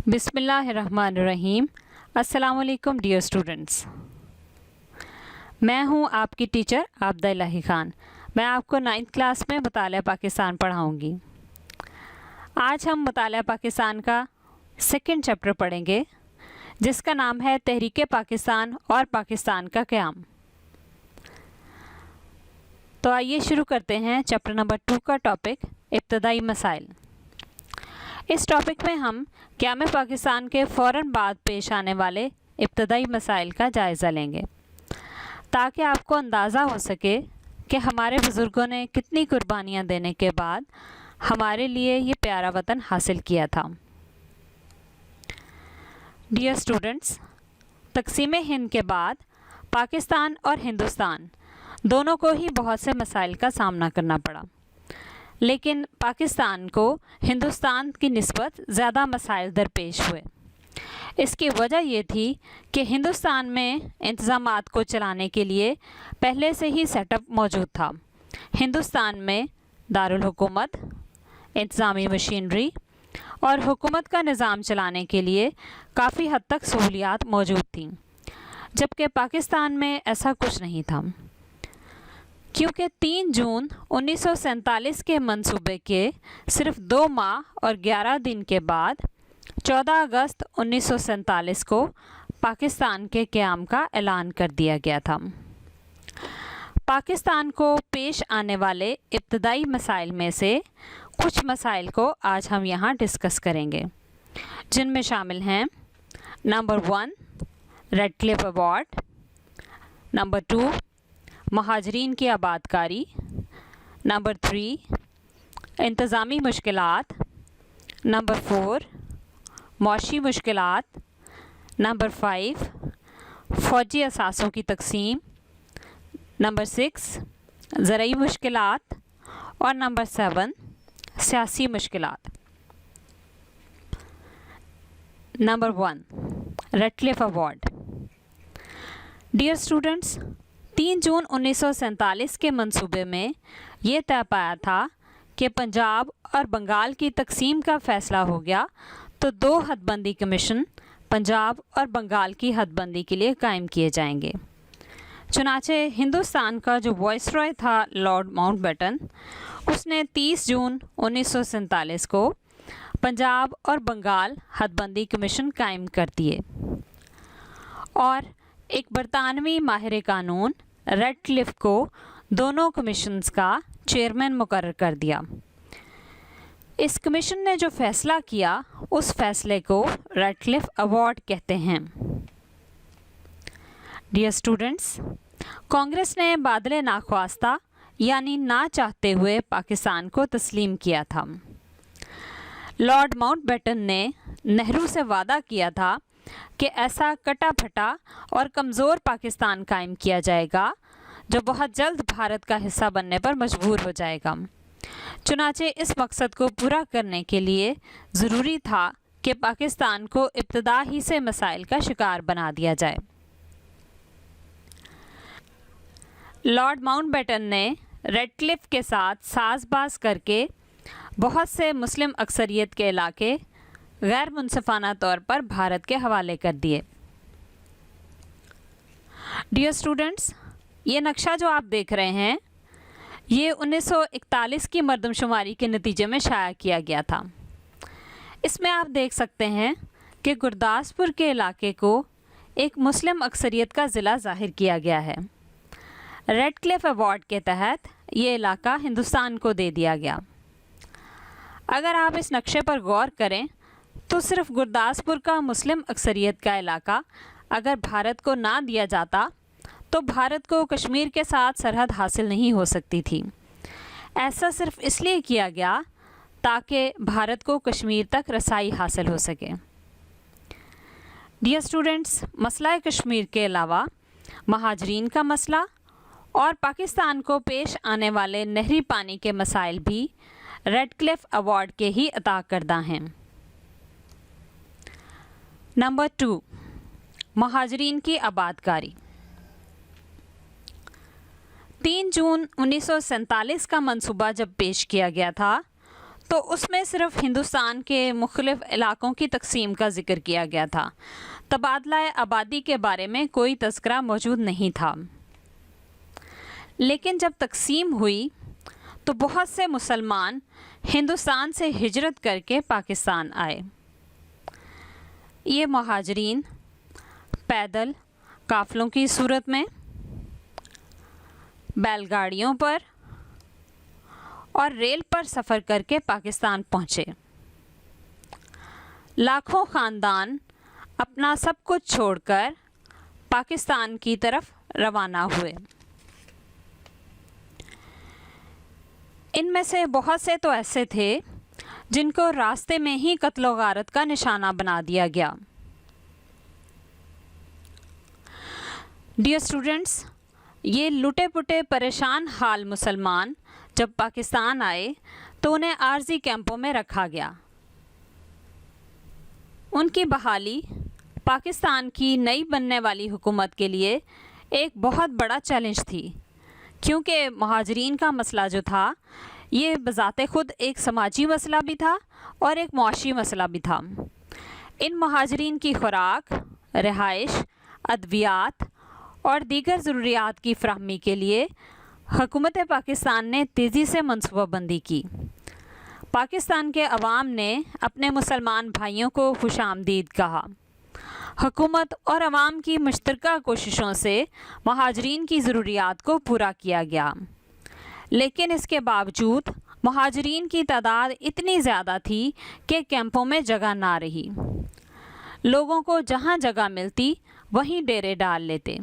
بسم اللہ الرحمن الرحیم۔ السلام علیکم ڈیئر اسٹوڈنٹس، میں ہوں آپ کی ٹیچر عابدہ الہی خان۔ میں آپ کو 9th کلاس میں مطالعہ پاکستان پڑھاؤں گی۔ آج ہم مطالعہ پاکستان کا 2nd چیپٹر پڑھیں گے، جس کا نام ہے تحریک پاکستان اور پاکستان کا قیام۔ تو آئیے شروع کرتے ہیں چیپٹر نمبر 2 کا ٹاپک ابتدائی مسائل۔ اس ٹاپک میں ہم قیام پاکستان کے فوراً بعد پیش آنے والے ابتدائی مسائل کا جائزہ لیں گے، تاکہ آپ کو اندازہ ہو سکے کہ ہمارے بزرگوں نے کتنی قربانیاں دینے کے بعد ہمارے لیے یہ پیارا وطن حاصل کیا تھا۔ ڈیئر اسٹوڈنٹس، تقسیم ہند کے بعد پاکستان اور ہندوستان دونوں کو ہی بہت سے مسائل کا سامنا کرنا پڑا، لیکن پاکستان کو ہندوستان کی نسبت زیادہ مسائل درپیش ہوئے۔ اس کی وجہ یہ تھی کہ ہندوستان میں انتظامات کو چلانے کے لیے پہلے سے ہی سیٹ اپ موجود تھا۔ ہندوستان میں دارالحکومت، انتظامی مشینری اور حکومت کا نظام چلانے کے لیے کافی حد تک سہولیات موجود تھیں، جبکہ پاکستان میں ایسا کچھ نہیں تھا، کیونکہ 3 جون 1947 کے منصوبے کے صرف 2 ماہ اور 11 دن کے بعد 14 اگست 1947 کو پاکستان کے قیام کا اعلان کر دیا گیا تھا۔ پاکستان کو پیش آنے والے ابتدائی مسائل میں سے کچھ مسائل کو آج ہم یہاں ڈسکس کریں گے، جن میں شامل ہیں: نمبر 1 ریڈ کلف ایوارڈ، نمبر 2 مہاجرین کی آباد کاری، نمبر 3 انتظامی مشکلات، نمبر 4 معاشی مشکلات، نمبر 5 فوجی اثاثوں کی تقسیم، نمبر 6 زرعی مشکلات اور نمبر 7 سیاسی مشکلات۔ نمبر 1 ریڈ کلف ایوارڈ۔ ڈیئر اسٹوڈنٹس، 3 جون 1947 کے منصوبے میں یہ طے پایا تھا کہ پنجاب اور بنگال کی تقسیم کا فیصلہ ہو گیا تو 2 حد بندی کمیشن پنجاب اور بنگال کی حد بندی کے لیے قائم کیے جائیں گے۔ چنانچہ ہندوستان کا جو وائس رائے تھا لارڈ ماؤنٹ بیٹن، اس نے 30 جون 1947 کو پنجاب اور بنگال حد بندی کمیشن قائم کر دیے اور ایک برطانوی ماہر قانون ریڈ کلف کو دونوں کمیشنز کا چیئرمین مقرر کر دیا۔ اس کمیشن نے جو فیصلہ کیا، اس فیصلے کو ریڈ کلف ایوارڈ کہتے ہیں۔ ڈیئر اسٹوڈنٹس، کانگریس نے بادل ناخواستہ یعنی نہ چاہتے ہوئے پاکستان کو تسلیم کیا تھا۔ لارڈ ماؤنٹ بیٹن نے نہرو سے وعدہ کیا تھا کہ ایسا کٹا پھٹا اور کمزور پاکستان قائم کیا جائے گا جو بہت جلد بھارت کا حصہ بننے پر مجبور ہو جائے گا۔ چنانچہ اس مقصد کو پورا کرنے کے لیے ضروری تھا کہ پاکستان کو ابتدا ہی سے مسائل کا شکار بنا دیا جائے۔ لارڈ ماؤنٹ بیٹن نے ریڈ کلف کے ساتھ ساز باز کر کے بہت سے مسلم اکثریت کے علاقے غیر منصفانہ طور پر بھارت کے حوالے کر دیے۔ ڈیئر اسٹوڈنٹس، یہ نقشہ جو آپ دیکھ رہے ہیں، یہ 1941 کی مردم شماری کے نتیجے میں شائع کیا گیا تھا۔ اس میں آپ دیکھ سکتے ہیں کہ گرداسپور کے علاقے کو ایک مسلم اکثریت کا ضلع ظاہر کیا گیا ہے۔ ریڈ کلف ایوارڈ کے تحت یہ علاقہ ہندوستان کو دے دیا گیا۔ اگر آپ اس نقشے پر غور کریں تو صرف گرداسپور کا مسلم اکثریت کا علاقہ اگر بھارت کو نہ دیا جاتا تو بھارت کو کشمیر کے ساتھ سرحد حاصل نہیں ہو سکتی تھی۔ ایسا صرف اس لیے کیا گیا تاکہ بھارت کو کشمیر تک رسائی حاصل ہو سکے۔ ڈیئر اسٹوڈنٹس، مسئلہ کشمیر کے علاوہ مہاجرین کا مسئلہ اور پاکستان کو پیش آنے والے نہری پانی کے مسائل بھی ریڈ کلف ایوارڈ کے ہی عطا کردہ ہیں۔ نمبر 2 مہاجرین کی آباد کاری۔ 3 جون 1947 کا منصوبہ جب پیش کیا گیا تھا تو اس میں صرف ہندوستان کے مختلف علاقوں کی تقسیم کا ذکر کیا گیا تھا، تبادلہ آبادی کے بارے میں کوئی تذکرہ موجود نہیں تھا۔ لیکن جب تقسیم ہوئی تو بہت سے مسلمان ہندوستان سے ہجرت کر کے پاکستان آئے۔ یہ مہاجرین پیدل، قافلوں کی صورت میں، بیل گاڑیوں پر اور ریل پر سفر کر کے پاکستان پہنچے۔ لاکھوں خاندان اپنا سب کچھ چھوڑ کر پاکستان کی طرف روانہ ہوئے۔ ان میں سے بہت سے تو ایسے تھے جن کو راستے میں ہی قتل و غارت کا نشانہ بنا دیا گیا۔ ڈیئر اسٹوڈنٹس، یہ لٹے پٹے پریشان حال مسلمان جب پاکستان آئے تو انہیں عارضی کیمپوں میں رکھا گیا۔ ان کی بحالی پاکستان کی نئی بننے والی حکومت کے لیے ایک بہت بڑا چیلنج تھی، کیونکہ مہاجرین کا مسئلہ جو تھا یہ بذات خود ایک سماجی مسئلہ بھی تھا اور ایک معاشی مسئلہ بھی تھا۔ ان مہاجرین کی خوراک، رہائش، ادویات اور دیگر ضروریات کی فراہمی کے لیے حکومت پاکستان نے تیزی سے منصوبہ بندی کی۔ پاکستان کے عوام نے اپنے مسلمان بھائیوں کو خوش آمدید کہا۔ حکومت اور عوام کی مشترکہ کوششوں سے مہاجرین کی ضروریات کو پورا کیا گیا، لیکن اس کے باوجود مہاجرین کی تعداد اتنی زیادہ تھی کہ کیمپوں میں جگہ نہ رہی۔ لوگوں کو جہاں جگہ ملتی وہیں ڈیرے ڈال لیتے۔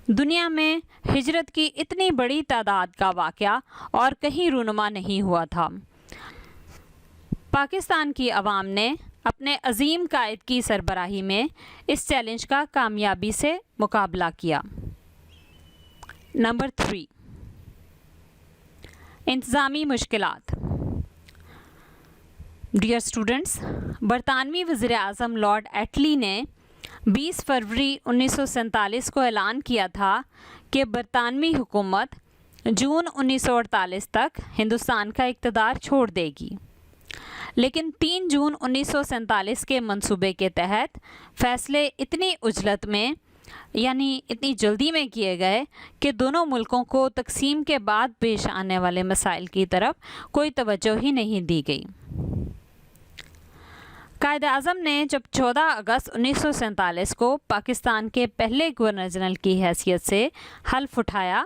دنیا میں ہجرت کی اتنی بڑی تعداد کا واقعہ اور کہیں رونما نہیں ہوا تھا۔ پاکستان کی عوام نے اپنے عظیم قائد کی سربراہی میں اس چیلنج کا کامیابی سے مقابلہ کیا۔ نمبر 3، انتظامی مشکلات۔ ڈیئر اسٹوڈنٹس، برطانوی وزیر اعظم لارڈ ایٹلی نے 20 فروری 1947 کو اعلان کیا تھا کہ برطانوی حکومت جون 1948 تک ہندوستان کا اقتدار چھوڑ دے گی، لیکن 3 جون 1947 کے منصوبے کے تحت فیصلے اتنی عجلت میں یعنی اتنی جلدی میں کیے گئے کہ دونوں ملکوں کو تقسیم کے بعد پیش آنے والے مسائل کی طرف کوئی توجہ ہی نہیں دی گئی۔ قائد اعظم نے جب 14 اگست 1947 کو پاکستان کے پہلے گورنر جنرل کی حیثیت سے حلف اٹھایا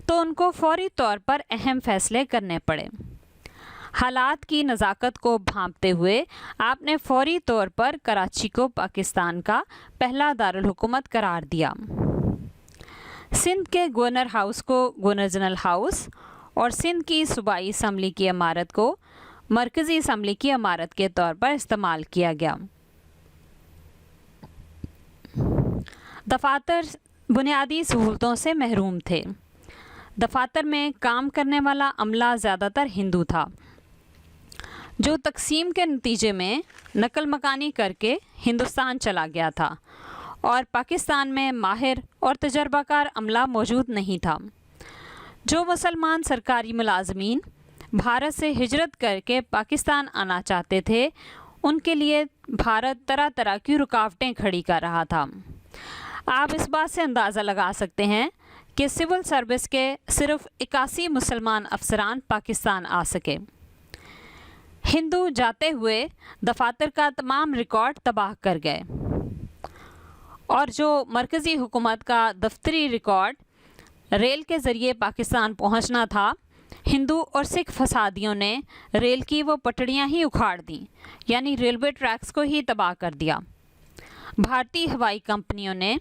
تو ان کو فوری طور پر اہم فیصلے کرنے پڑے۔ حالات کی نزاکت کو بھانپتے ہوئے آپ نے فوری طور پر کراچی کو پاکستان کا پہلا دارالحکومت قرار دیا۔ سندھ کے گورنر ہاؤس کو گورنر جنرل ہاؤس اور سندھ کی صوبائی اسمبلی کی عمارت کو مرکزی اسمبلی کی عمارت کے طور پر استعمال کیا گیا۔ دفاتر بنیادی سہولتوں سے محروم تھے۔ دفاتر میں کام کرنے والا عملہ زیادہ تر ہندو تھا، جو تقسیم کے نتیجے میں نقل مکانی کر کے ہندوستان چلا گیا تھا، اور پاکستان میں ماہر اور تجربہ کار عملہ موجود نہیں تھا۔ جو مسلمان سرکاری ملازمین بھارت سے ہجرت کر کے پاکستان آنا چاہتے تھے، ان کے لیے بھارت طرح طرح کی رکاوٹیں کھڑی کر رہا تھا۔ آپ اس بات سے اندازہ لگا سکتے ہیں کہ سول سروس کے صرف 81 مسلمان افسران پاکستان آ سکے۔ ہندو جاتے ہوئے دفاتر کا تمام ریکارڈ تباہ کر گئے، اور جو مرکزی حکومت کا دفتری ریکارڈ ریل کے ذریعے پاکستان پہنچنا تھا، ہندو اور سکھ فسادیوں نے ریل کی وہ پٹڑیاں ہی اکھاڑ دیں، یعنی ریلوے ٹریکس کو ہی تباہ کر دیا۔ بھارتی ہوائی کمپنیوں نے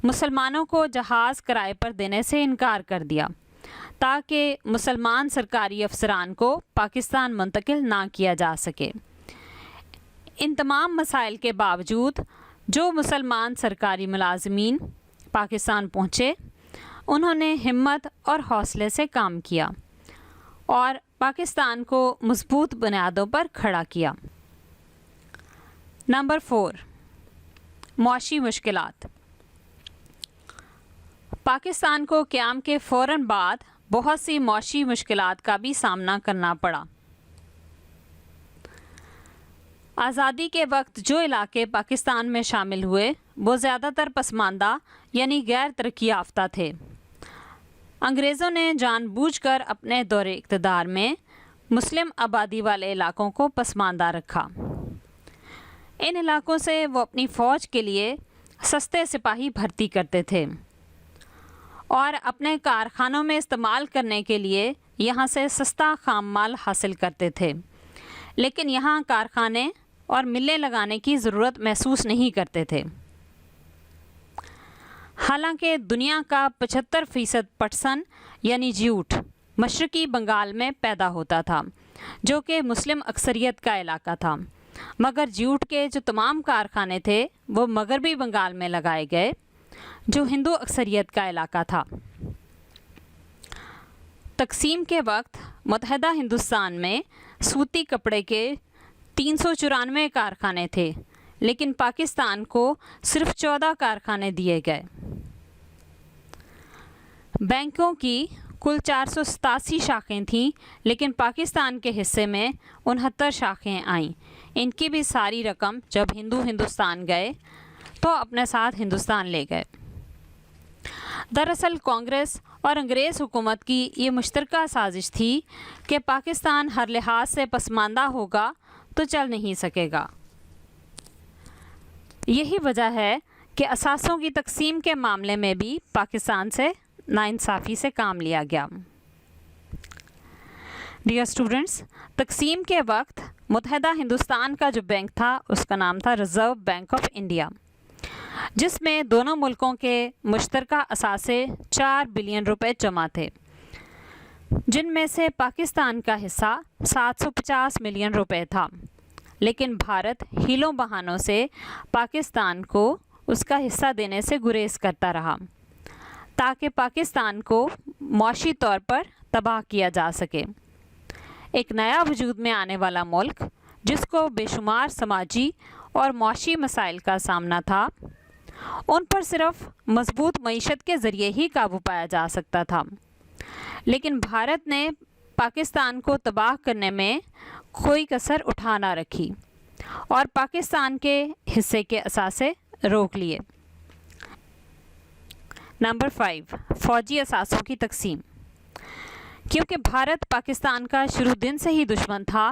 مسلمانوں کو جہاز کرائے پر دینے سے انکار کر دیا تاکہ مسلمان سرکاری افسران کو پاکستان منتقل نہ کیا جا سکے۔ ان تمام مسائل کے باوجود جو مسلمان سرکاری ملازمین پاکستان پہنچے، انہوں نے ہمت اور حوصلے سے کام کیا اور پاکستان کو مضبوط بنیادوں پر کھڑا کیا۔ نمبر 4، معاشی مشکلات۔ پاکستان کو قیام کے فوراً بعد بہت سی معاشی مشکلات کا بھی سامنا کرنا پڑا۔ آزادی کے وقت جو علاقے پاکستان میں شامل ہوئے وہ زیادہ تر پسماندہ یعنی غیر ترقی یافتہ تھے۔ انگریزوں نے جان بوجھ کر اپنے دور اقتدار میں مسلم آبادی والے علاقوں کو پسماندہ رکھا۔ ان علاقوں سے وہ اپنی فوج کے لیے سستے سپاہی بھرتی کرتے تھے اور اپنے کارخانوں میں استعمال کرنے کے لیے یہاں سے سستا خام مال حاصل کرتے تھے، لیکن یہاں کارخانے اور ملیں لگانے کی ضرورت محسوس نہیں کرتے تھے۔ حالانکہ دنیا کا 75% پٹسن یعنی جیوٹ مشرقی بنگال میں پیدا ہوتا تھا، جو کہ مسلم اکثریت کا علاقہ تھا، مگر جیوٹ کے جو تمام کارخانے تھے وہ مغربی بنگال میں لگائے گئے، جو ہندو اکثریت کا علاقہ تھا۔ تقسیم کے وقت متحدہ ہندوستان میں سوتی کپڑے کے 394 کارخانے تھے، لیکن پاکستان کو صرف 14 کارخانے دیے گئے۔ بینکوں کی کل 487 شاخیں تھیں، لیکن پاکستان کے حصے میں 69 شاخیں آئیں۔ ان کی بھی ساری رقم جب ہندوستان گئے تو اپنے ساتھ ہندوستان لے گئے۔ دراصل کانگریس اور انگریز حکومت کی یہ مشترکہ سازش تھی کہ پاکستان ہر لحاظ سے پسماندہ ہوگا تو چل نہیں سکے گا۔ یہی وجہ ہے کہ اثاثوں کی تقسیم کے معاملے میں بھی پاکستان سے ناانصافی سے کام لیا گیا۔ ڈیئر اسٹوڈنٹس، تقسیم کے وقت متحدہ ہندوستان کا جو بینک تھا اس کا نام تھا ریزرو بینک آف انڈیا، جس میں دونوں ملکوں کے مشترکہ اثاثے 4 بلین روپے جمع تھے، جن میں سے پاکستان کا حصہ 750 ملین روپے تھا، لیکن بھارت ہیلوں بہانوں سے پاکستان کو اس کا حصہ دینے سے گریز کرتا رہا تاکہ پاکستان کو معاشی طور پر تباہ کیا جا سکے۔ ایک نیا وجود میں آنے والا ملک جس کو بے شمار سماجی اور معاشی مسائل کا سامنا تھا، ان پر صرف مضبوط معیشت کے ذریعے ہی قابو پایا جا سکتا تھا، لیکن بھارت نے پاکستان کو تباہ کرنے میں کوئی کسر اٹھا نہ رکھی اور پاکستان کے حصے کے اثاثے روک لیے۔ نمبر 5، فوجی اثاثوں کی تقسیم۔ کیونکہ بھارت پاکستان کا شروع دن سے ہی دشمن تھا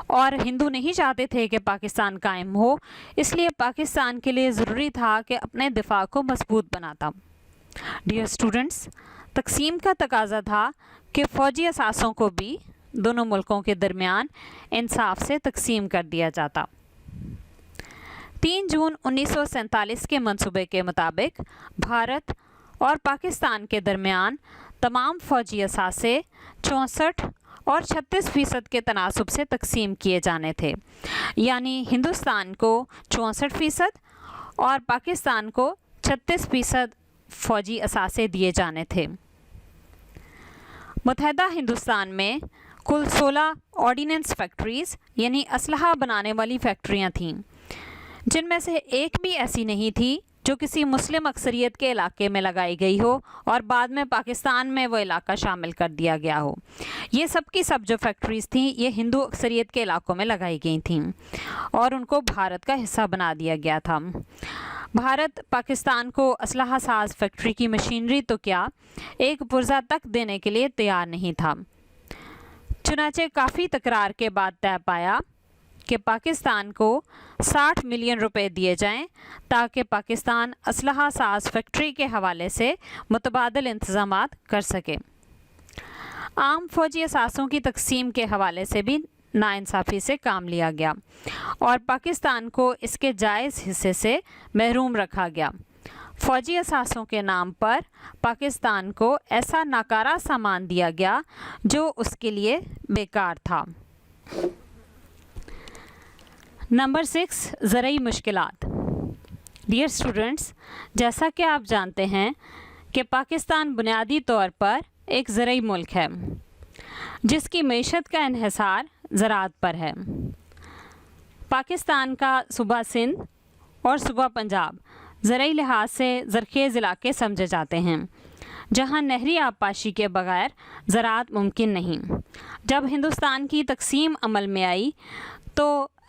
اور ہندو نہیں چاہتے تھے کہ پاکستان قائم ہو، اس لیے پاکستان کے لیے ضروری تھا کہ اپنے دفاع کو مضبوط بناتا۔ ڈیئر اسٹوڈنٹس، تقسیم کا تقاضا تھا کہ فوجی اثاثوں کو بھی دونوں ملکوں کے درمیان انصاف سے تقسیم کر دیا جاتا۔ 3 جون 1947 کے منصوبے کے مطابق بھارت اور پاکستان کے درمیان تمام فوجی اثاثے 64 اور 36% کے تناسب سے تقسیم کیے جانے تھے، یعنی ہندوستان کو 64% اور پاکستان کو 36% فوجی اثاثے دیے جانے تھے۔ متحدہ ہندوستان میں کل 16 آرڈیننس فیکٹریز یعنی اسلحہ بنانے والی فیکٹریاں تھیں، جن میں سے ایک بھی ایسی نہیں تھی جو کسی مسلم اکثریت کے علاقے میں لگائی گئی ہو اور بعد میں پاکستان میں وہ علاقہ شامل کر دیا گیا ہو۔ یہ سب کی سب جو فیکٹریز تھیں یہ ہندو اکثریت کے علاقوں میں لگائی گئی تھیں اور ان کو بھارت کا حصہ بنا دیا گیا تھا۔ بھارت پاکستان کو اسلحہ ساز فیکٹری کی مشینری تو کیا، ایک پرزہ تک دینے کے لیے تیار نہیں تھا۔ چنانچہ کافی تکرار کے بعد طے پایا کہ پاکستان کو 60 ملین روپے دیے جائیں تاکہ پاکستان اسلحہ ساز فیکٹری کے حوالے سے متبادل انتظامات کر سکے۔ عام فوجی اثاثوں کی تقسیم کے حوالے سے بھی ناانصافی سے کام لیا گیا اور پاکستان کو اس کے جائز حصے سے محروم رکھا گیا۔ فوجی اثاثوں کے نام پر پاکستان کو ایسا ناکارہ سامان دیا گیا جو اس کے لیے بیکار تھا۔ نمبر 6، زرعی مشکلات۔ ڈیئر اسٹوڈنٹس، جیسا کہ آپ جانتے ہیں کہ پاکستان بنیادی طور پر ایک زرعی ملک ہے جس کی معیشت کا انحصار زراعت پر ہے۔ پاکستان کا صوبہ سندھ اور صوبہ پنجاب زرعی لحاظ سے زرخیز علاقے سمجھے جاتے ہیں، جہاں نہری آبپاشی کے بغیر زراعت ممکن نہیں۔ جب ہندوستان کی تقسیم عمل میں آئی تو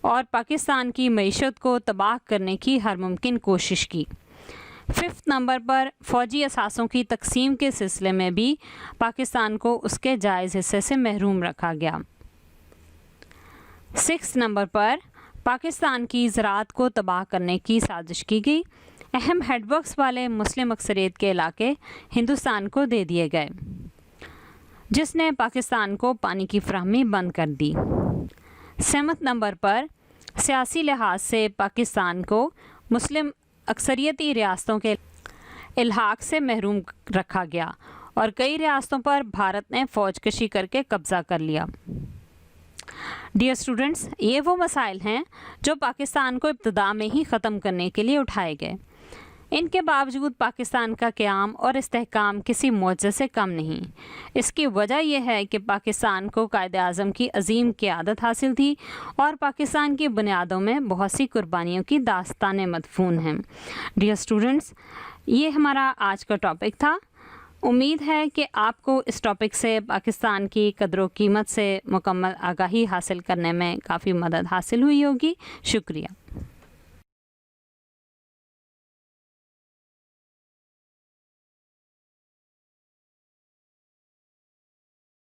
اور پاکستان کی معیشت کو تباہ کرنے کی ہر ممکن کوشش کی۔ 5 نمبر پر فوجی اثاثوں کی تقسیم کے سلسلے میں بھی پاکستان کو اس کے جائز حصے سے محروم رکھا گیا۔ 6 نمبر پر پاکستان کی زراعت کو تباہ کرنے کی سازش کی گئی۔ اہم ہیڈ ورکس والے مسلم اکثریت کے علاقے ہندوستان کو دے دیے گئے، جس نے پاکستان کو پانی کی فراہمی بند کر دی۔ 7 نمبر پر سیاسی لحاظ سے پاکستان کو مسلم اکثریتی ریاستوں کے الحاق سے محروم رکھا گیا اور کئی ریاستوں پر بھارت نے فوج کشی کر کے قبضہ کر لیا۔ ڈیئر اسٹوڈنٹس، یہ وہ مسائل ہیں جو پاکستان کو ابتدا میں ہی ختم کرنے کے لیے اٹھائے گئے۔ ان کے باوجود پاکستان کا قیام اور استحکام کسی معجزے سے کم نہیں۔ اس کی وجہ یہ ہے کہ پاکستان کو قائد اعظم کی عظیم قیادت حاصل تھی اور پاکستان کی بنیادوں میں بہت سی قربانیوں کی داستانیں مدفون ہیں۔ ڈیئر اسٹوڈنٹس، یہ ہمارا آج کا ٹاپک تھا۔ امید ہے کہ آپ کو اس ٹاپک سے پاکستان کی قدر و قیمت سے مکمل آگاہی حاصل کرنے میں کافی مدد حاصل ہوئی ہوگی۔ شکریہ۔